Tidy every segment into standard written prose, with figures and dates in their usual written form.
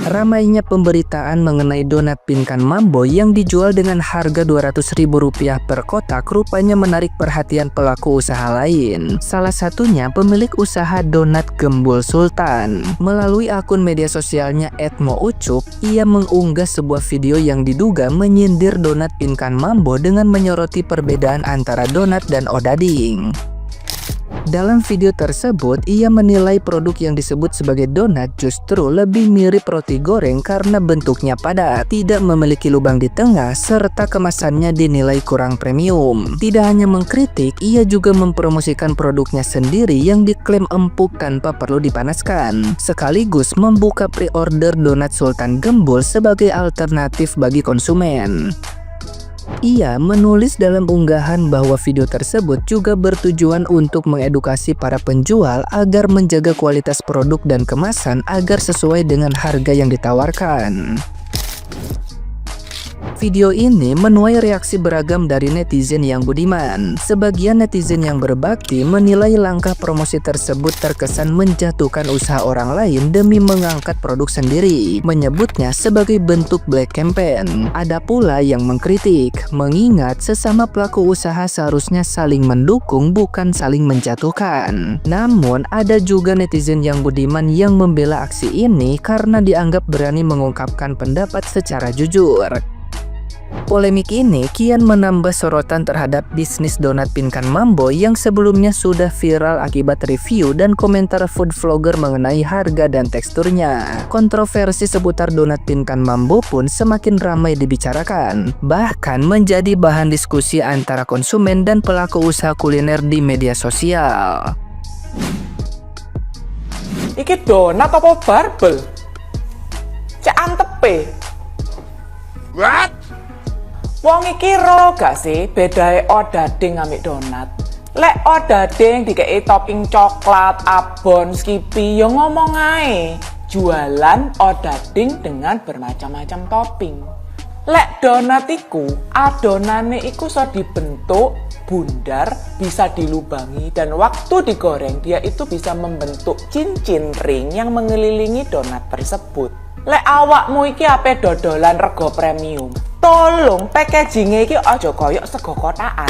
Ramainya pemberitaan mengenai donat Pinkan Mambo yang dijual dengan harga Rp200.000 per kotak rupanya menarik perhatian pelaku usaha lain. Salah satunya pemilik usaha donat Gembul Sultan. Melalui akun media sosialnya @moocup, ia mengunggah sebuah video yang diduga menyindir donat Pinkan Mambo dengan menyoroti perbedaan antara donat dan odading. Dalam video tersebut, ia menilai produk yang disebut sebagai donat justru lebih mirip roti goreng karena bentuknya padat, tidak memiliki lubang di tengah, serta kemasannya dinilai kurang premium. Tidak hanya mengkritik, ia juga mempromosikan produknya sendiri yang diklaim empuk tanpa perlu dipanaskan, sekaligus membuka pre-order donat Sultan Gembul sebagai alternatif bagi konsumen. Ia menulis dalam unggahan bahwa video tersebut juga bertujuan untuk mengedukasi para penjual agar menjaga kualitas produk dan kemasan agar sesuai dengan harga yang ditawarkan. Video ini menuai reaksi beragam dari netizen yang budiman. Sebagian netizen yang berbakti menilai langkah promosi tersebut terkesan menjatuhkan usaha orang lain demi mengangkat produk sendiri, menyebutnya sebagai bentuk black campaign. Ada pula yang mengkritik, mengingat sesama pelaku usaha seharusnya saling mendukung bukan saling menjatuhkan. Namun ada juga netizen yang budiman yang membela aksi ini karena dianggap berani mengungkapkan pendapat secara jujur. Polemik ini kian menambah sorotan terhadap bisnis donat Pinkan Mambo yang sebelumnya sudah viral akibat review dan komentar food vlogger mengenai harga dan teksturnya. Kontroversi seputar donat Pinkan Mambo pun semakin ramai dibicarakan, bahkan menjadi bahan diskusi antara konsumen dan pelaku usaha kuliner di media sosial. Iki donat apa barbel? Cek antepe. What? Wong iki ro gak sih bedae odading ambek donat? Lek odading dikei topping coklat, abon, skippy, yo ngomong ae. Jualan odading dengan bermacam-macam topping. Lek donat iku, adonane iku so dibentuk bundar, bisa dilubangi, dan waktu digoreng dia itu bisa membentuk cincin ring yang mengelilingi donat tersebut. Lek awakmu iki ape dodolan rego premium, tolong packaging-e iki aja koyok sego kotakan.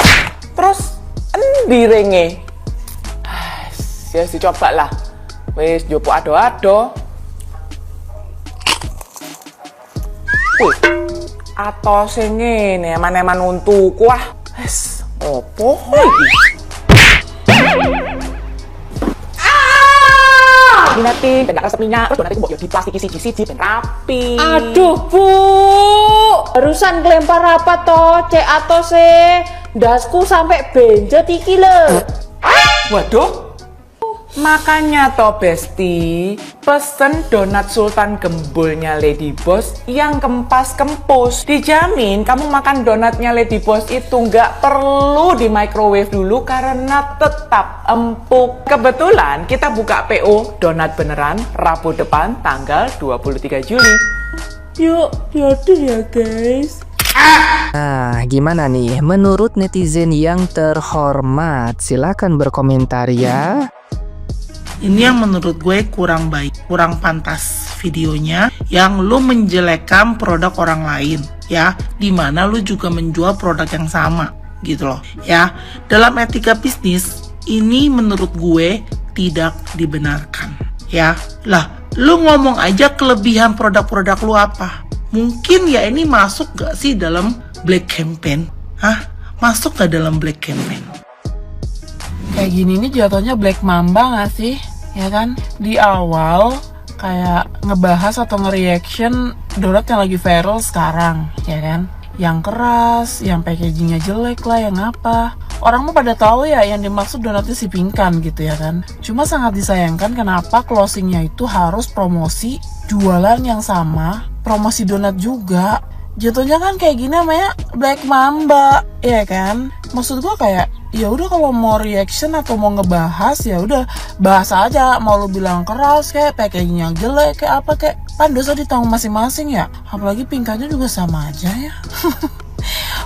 Terus endi ringe? Ya coba lah. Wis njopo ado-ado. Wih, atose ngene eman-eman untuku ah. Wis opo iki? Nanti ben resep minyak, terus donat iku mbok yo diplastiki siji-siji ben rapi. Aduh Bu, barusan kelempar apa toh? Cek atose ndasku sampai benjot iki lho. Waduh. Makanya toh Besti, pesen donat Sultan Gembulnya Lady Boss yang kempas-kempus. Dijamin kamu makan donatnya Lady Boss itu nggak perlu di microwave dulu karena tetap empuk. Kebetulan kita buka PO donat beneran Rabu depan tanggal 23 Juli. Yuk, diorder ya guys. Nah, gimana nih menurut netizen yang terhormat? Silakan berkomentar ya. Ini yang menurut gue kurang baik, kurang pantas videonya yang lu menjelekkan produk orang lain ya, dimana lu juga menjual produk yang sama gitu loh ya. Dalam etika bisnis ini menurut gue tidak dibenarkan ya. Lah lu ngomong aja kelebihan produk-produk lu apa, mungkin ya ini masuk gak sih dalam black campaign? Hah? Masuk gak dalam black campaign? Kayak gini nih jatuhnya Black Mamba gak sih? Ya kan? Di awal kayak ngebahas atau nge-reaction donat yang lagi viral sekarang, ya kan? Yang keras, yang packagingnya jelek lah, yang apa. Orang mah pada tahu ya yang dimaksud donatnya si Pinkan gitu ya kan. Cuma sangat disayangkan kenapa closingnya itu harus promosi jualan yang sama, promosi donat juga. Jatuhnya kan kayak gini namanya Black Mamba, ya kan? Maksud gua kayak ya udah kalau mau reaction atau mau ngebahas ya udah bahas aja, mau lu bilang keras kayak packaging yang jelek kayak apa kayak kan dosa ditanggung masing-masing ya. Apalagi Pinkannya juga sama aja ya.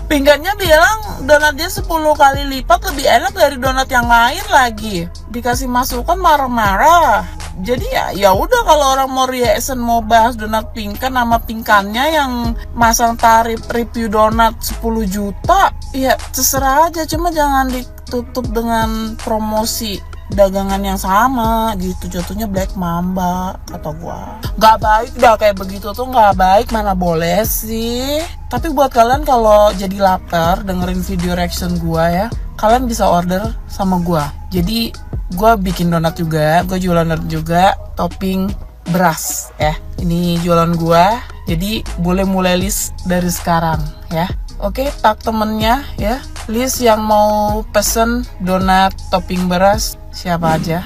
Pinkannya bilang donatnya 10 kali lipat lebih enak dari donat yang lain lagi. Dikasih masukan marah-marah. Jadi ya udah, kalau orang mau reaction, mau bahas donat pingkan, nama pingkannya yang masang tarif review donat 10 juta, ya terserah aja, cuma jangan ditutup dengan promosi dagangan yang sama gitu. Jatuhnya Black Mamba kata gua. Gak baik dah kayak begitu tuh, gak baik, mana boleh sih. Tapi buat kalian kalau jadi lapar dengerin video reaction gua ya, kalian bisa order sama gua. Jadi gua bikin donat juga, gua jualan donat juga, topping beras ya. Ini jualan gua, jadi boleh mulai list dari sekarang ya. Oke, tag temennya ya, list yang mau pesen donat topping beras, siapa aja.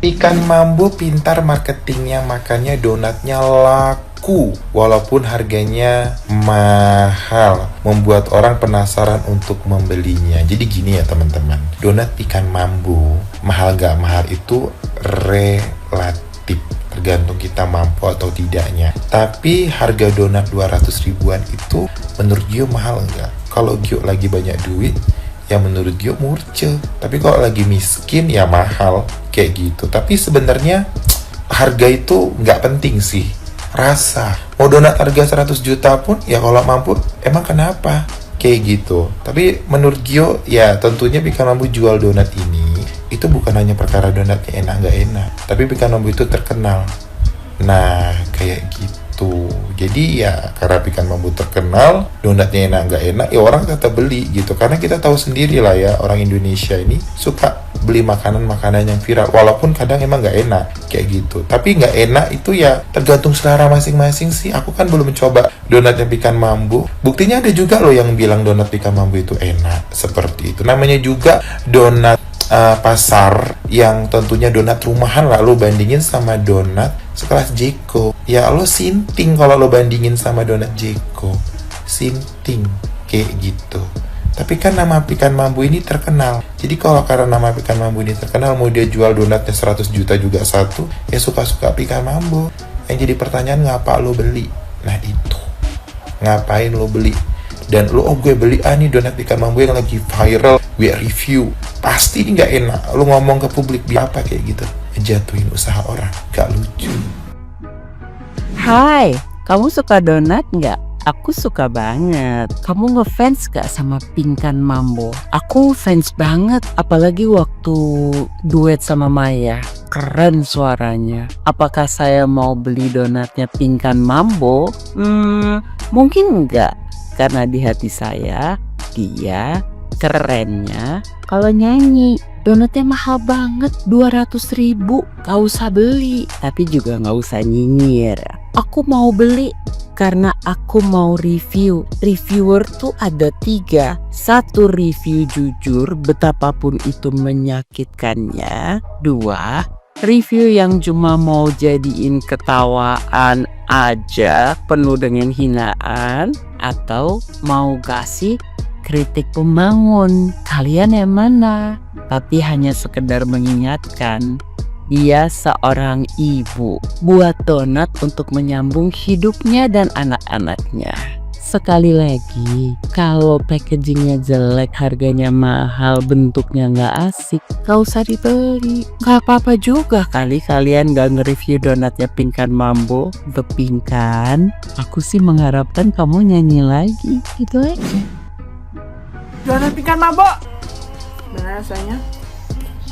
Ikan Mambo pintar marketingnya, makanya donatnya laku walaupun harganya mahal, membuat orang penasaran untuk membelinya. Jadi gini ya teman-teman, donat ikan Mambo mahal gak mahal itu relatif, tergantung kita mampu atau tidaknya. Tapi harga donat 200 ribuan itu menurut Gio mahal enggak? Kalau Gio lagi banyak duit, ya menurut Gio murce. Tapi kalau lagi miskin ya mahal kayak gitu. Tapi sebenarnya harga itu nggak penting sih, rasa. Mau donat harga 100 juta pun ya kalau mampu, emang kenapa kayak gitu. Tapi menurut Gio ya tentunya Pikan Mambo jual donat ini itu bukan hanya perkara donatnya enak nggak enak, tapi Pikan Mambo itu terkenal. Nah kayak gitu. Jadi ya karena Pikan Mambo terkenal, donatnya enak nggak enak, ya orang tetap beli gitu. Karena kita tahu sendiri lah ya, orang Indonesia ini suka beli makanan-makanan yang viral, walaupun kadang emang nggak enak kayak gitu. Tapi nggak enak itu ya tergantung selera masing-masing sih. Aku kan belum mencoba donatnya Pikan Mambo. Buktinya ada juga loh yang bilang donat Pikan Mambo itu enak seperti itu. Namanya juga donat pasar, yang tentunya donat rumahan lah. Lo bandingin sama donat sekelas Jeko, ya lo sinting kalau lo bandingin sama donat Jeko, sinting kayak gitu. Tapi kan nama Pikan Mambo ini terkenal, jadi kalau karena nama Pikan Mambo ini terkenal, mau dia jual donatnya 100 juta juga satu, ya suka-suka Pikan Mambo. Yang jadi pertanyaan, ngapa lo beli? Nah itu, ngapain lo beli? Dan lo, gue beli nih donat Pikan Mambo yang lagi viral, gue review, pasti ini nggak enak. Lo ngomong ke publik biar apa kayak gitu, jatuhin usaha orang, gak lucu. Hai, kamu suka donat nggak? Aku suka banget. Kamu ngefans gak sama Pikan Mambo? Aku fans banget, apalagi waktu duet sama Maya. Keren suaranya. Apakah saya mau beli donatnya Pikan Mambo? Mungkin enggak. Karena di hati saya, dia kerennya kalau nyanyi. Donatnya mahal banget, 200 ribu. Gak usah beli, tapi juga gak usah nyinyir. Aku mau beli karena aku mau review. Reviewer tuh ada 3. 1, review jujur betapapun itu menyakitkannya. 2, review yang cuma mau jadiin ketawaan aja, penuh dengan hinaan, atau mau kasih kritik pembangun. Kalian yang mana? Tapi hanya sekedar mengingatkan, dia seorang ibu buat donat untuk menyambung hidupnya dan anak-anaknya. Sekali lagi, kalau packagingnya jelek, harganya mahal, bentuknya nggak asik, gak usah dibeli. Gak apa-apa juga kali kalian gak nge-review donatnya Pikan Mambo. The Pinkan, aku sih mengharapkan kamu nyanyi lagi, gitu aja. Donat Pikan Mambo. Benar rasanya?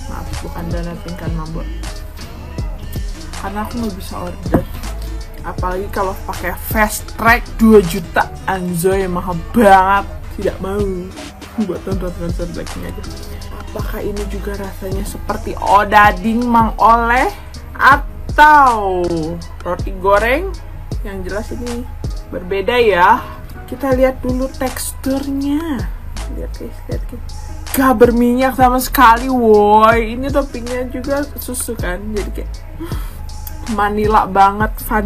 Maaf, bukan donat Pikan Mambo. Karena aku nggak bisa order. Apalagi kalau pakai fast track 2 juta, anjoy, mahal banget. Tidak mau buat tonton konser Blackpink aja. Apakah ini juga rasanya seperti odading Mang Oleh atau roti goreng? Yang jelas ini berbeda ya. Kita lihat dulu teksturnya. Lihat guys. Gak berminyak sama sekali, woi. Ini toppingnya juga susu kan, jadi kayak Manila banget, fun.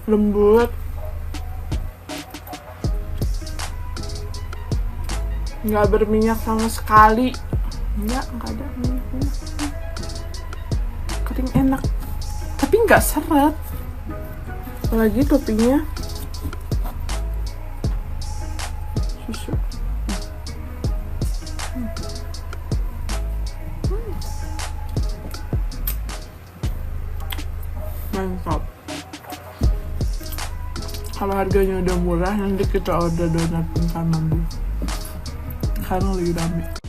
lembut, nggak berminyak sama sekali, nggak ada minyak, kering enak, tapi nggak seret, apalagi toppingnya susu. Mantap. Kalau harganya udah murah, nanti kita order donat pingkan mambo karena lagi rame.